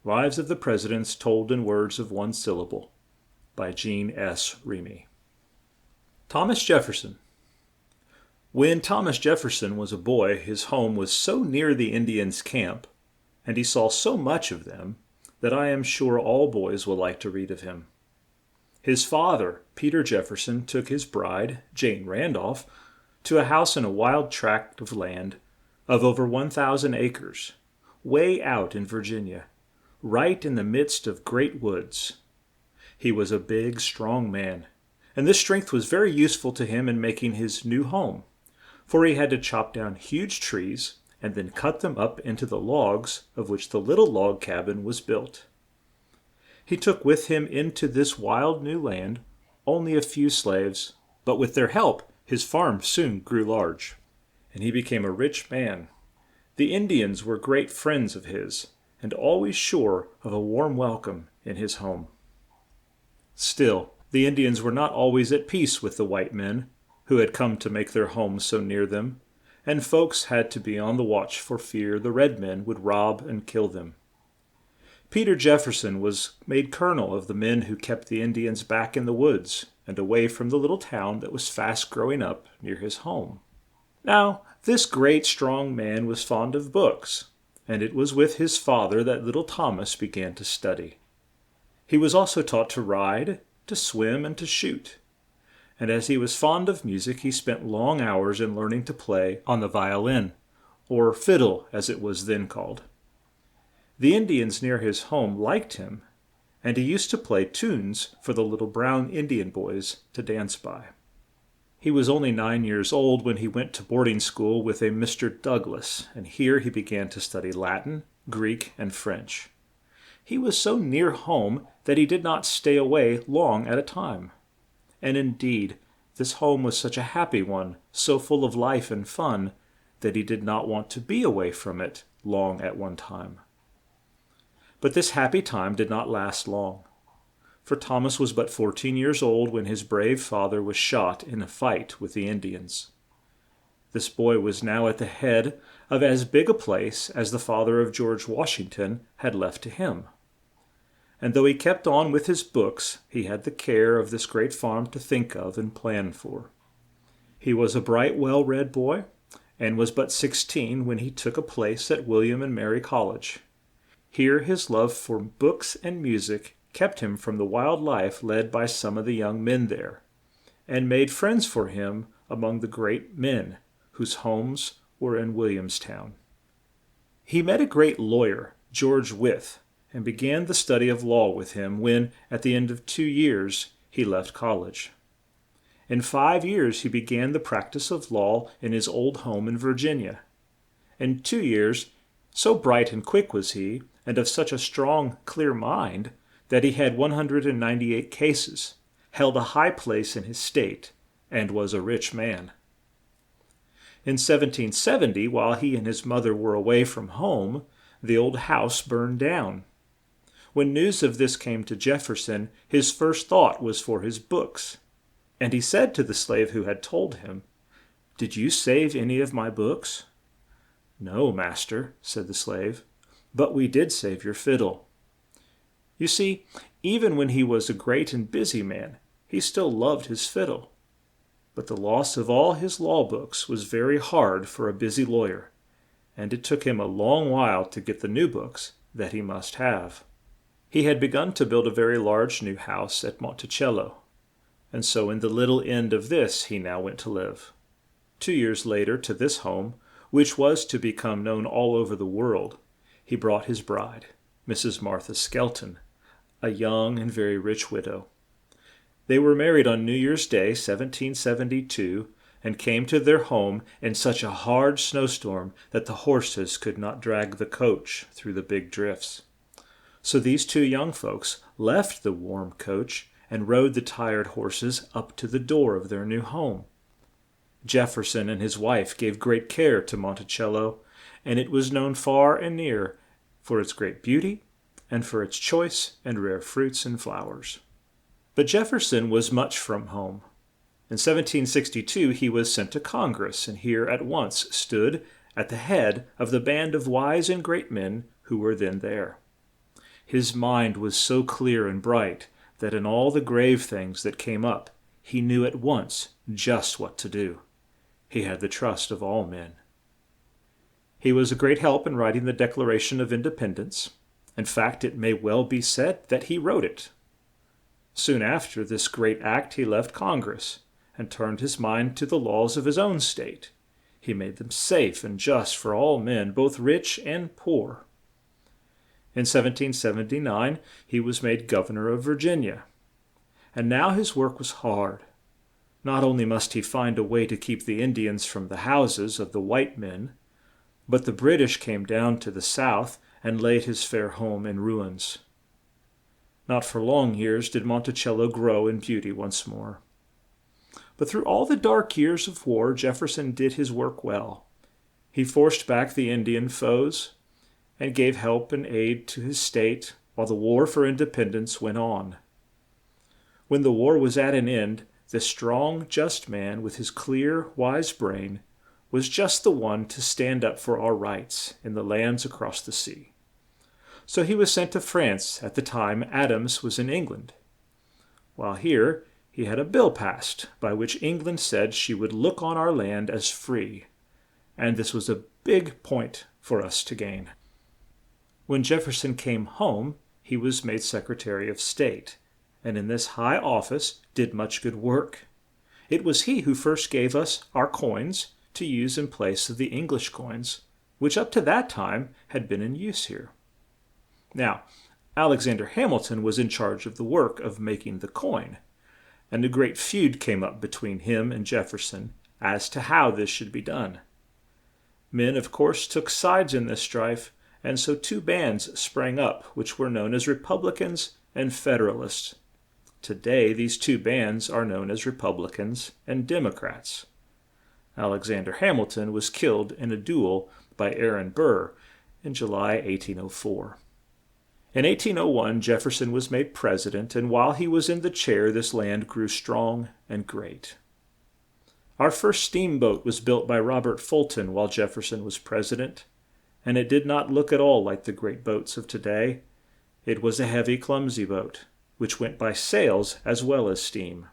Lives of the Presidents Told in Words of One Syllable by Jean S. Remy. Thomas Jefferson. When Thomas Jefferson was a boy, his home was so near the Indians' camp, and he saw so much of them, that I am sure all boys will like to read of him. His father, Peter Jefferson, took his bride, Jane Randolph, to a house in a wild tract of land of over 1,000 acres, way out in Virginia, right in the midst of great woods. He was a big, strong man, and this strength was very useful to him in making his new home, for he had to chop down huge trees and then cut them up into the logs of which the little log cabin was built. He took with him into this wild new land only a few slaves, but with their help his farm soon grew large, and he became a rich man. The Indians were great friends of his, and always sure of a warm welcome in his home. Still, the Indians were not always at peace with the white men who had come to make their homes so near them, and folks had to be on the watch for fear the red men would rob and kill them. Peter Jefferson was made colonel of the men who kept the Indians back in the woods and away from the little town that was fast growing up near his home. Now, this great, strong man was fond of books, and it was with his father that little Thomas began to study. He was also taught to ride, to swim, and to shoot. And as he was fond of music, he spent long hours in learning to play on the violin, or fiddle as it was then called. The Indians near his home liked him, and he used to play tunes for the little brown Indian boys to dance by. He was only 9 years old when he went to boarding school with a Mr. Douglas, and here he began to study Latin, Greek, and French. He was so near home that he did not stay away long at a time. And indeed, this home was such a happy one, so full of life and fun, that he did not want to be away from it long at one time. But this happy time did not last long, for Thomas was but 14 years old when his brave father was shot in a fight with the Indians. This boy was now at the head of as big a place as the father of George Washington had left to him. And though he kept on with his books, he had the care of this great farm to think of and plan for. He was a bright, well-read boy, and was but 16 when he took a place at William and Mary College. Here his love for books and music kept him from the wild life led by some of the young men there, and made friends for him among the great men whose homes were in Williamstown. He met a great lawyer, George Wythe, and began the study of law with him when, at the end of 2 years, he left college. In 5 years he began the practice of law in his old home in Virginia. In 2 years, so bright and quick was he, and of such a strong, clear mind, that he had 198 cases, held a high place in his state, and was a rich man. In 1770, while he and his mother were away from home, the old house burned down. When news of this came to Jefferson, his first thought was for his books. And he said to the slave who had told him, "Did you save any of my books?" "No, master," said the slave, "but we did save your fiddle." You see, even when he was a great and busy man, he still loved his fiddle. But the loss of all his law books was very hard for a busy lawyer, and it took him a long while to get the new books that he must have. He had begun to build a very large new house at Monticello, and so in the little end of this he now went to live. 2 years later, to this home, which was to become known all over the world, he brought his bride, Mrs. Martha Skelton, a young and very rich widow. They were married on New Year's Day, 1772, and came to their home in such a hard snowstorm that the horses could not drag the coach through the big drifts. So these two young folks left the warm coach and rode the tired horses up to the door of their new home. Jefferson and his wife gave great care to Monticello, and it was known far and near for its great beauty and for its choice and rare fruits and flowers. But Jefferson was much from home. In 1762 he was sent to Congress, and here at once stood at the head of the band of wise and great men who were then there. His mind was so clear and bright that in all the grave things that came up, he knew at once just what to do. He had the trust of all men. He was a great help in writing the Declaration of Independence. In fact, it may well be said that he wrote it. Soon after this great act, he left Congress and turned his mind to the laws of his own state. He made them safe and just for all men, both rich and poor. In 1779, he was made governor of Virginia. And now his work was hard. Not only must he find a way to keep the Indians from the houses of the white men, but the British came down to the south and laid his fair home in ruins. Not for long years did Monticello grow in beauty once more. But through all the dark years of war, Jefferson did his work well. He forced back the Indian foes and gave help and aid to his state while the war for independence went on. When the war was at an end, this strong, just man with his clear, wise brain was just the one to stand up for our rights in the lands across the sea. So he was sent to France at the time Adams was in England. While here, he had a bill passed by which England said she would look on our land as free, and this was a big point for us to gain. When Jefferson came home, he was made Secretary of State, and in this high office did much good work. It was he who first gave us our coins to use in place of the English coins, which up to that time had been in use here. Now, Alexander Hamilton was in charge of the work of making the coin, and a great feud came up between him and Jefferson as to how this should be done. Men, of course, took sides in this strife, and so two bands sprang up, which were known as Republicans and Federalists. Today, these two bands are known as Republicans and Democrats. Alexander Hamilton was killed in a duel by Aaron Burr in July 1804. In 1801, Jefferson was made president, and while he was in the chair, this land grew strong and great. Our first steamboat was built by Robert Fulton while Jefferson was president, and it did not look at all like the great boats of today. It was a heavy, clumsy boat, which went by sails as well as steam.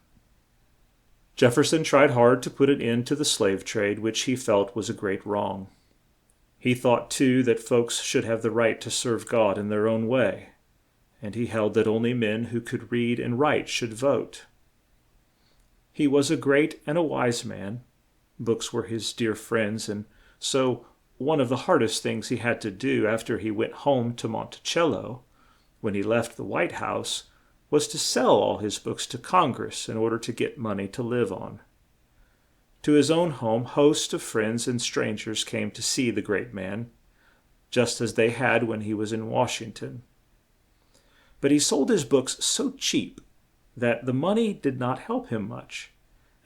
Jefferson tried hard to put an end to the slave trade, which he felt was a great wrong. He thought, too, that folks should have the right to serve God in their own way, and he held that only men who could read and write should vote. He was a great and a wise man. Books were his dear friends, and so one of the hardest things he had to do after he went home to Monticello, when he left the White House, was to sell all his books to Congress in order to get money to live on. To his own home, hosts of friends and strangers came to see the great man, just as they had when he was in Washington. But he sold his books so cheap that the money did not help him much,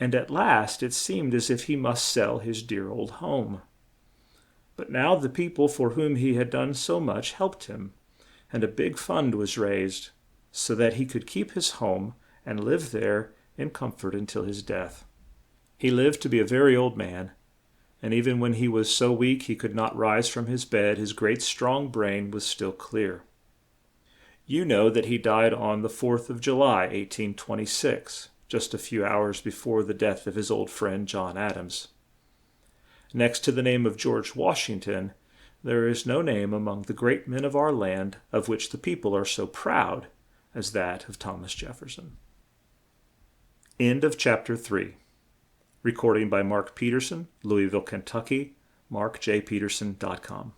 and at last it seemed as if he must sell his dear old home. But now the people for whom he had done so much helped him, and a big fund was raised, so that he could keep his home and live there in comfort until his death. He lived to be a very old man, and even when he was so weak he could not rise from his bed, his great strong brain was still clear. You know that he died on the 4th of July, 1826, just a few hours before the death of his old friend John Adams. Next to the name of George Washington, there is no name among the great men of our land of which the people are so proud as that of Thomas Jefferson. End of chapter 3. Recording by Mark Peterson, Louisville, Kentucky, markjpeterson.com.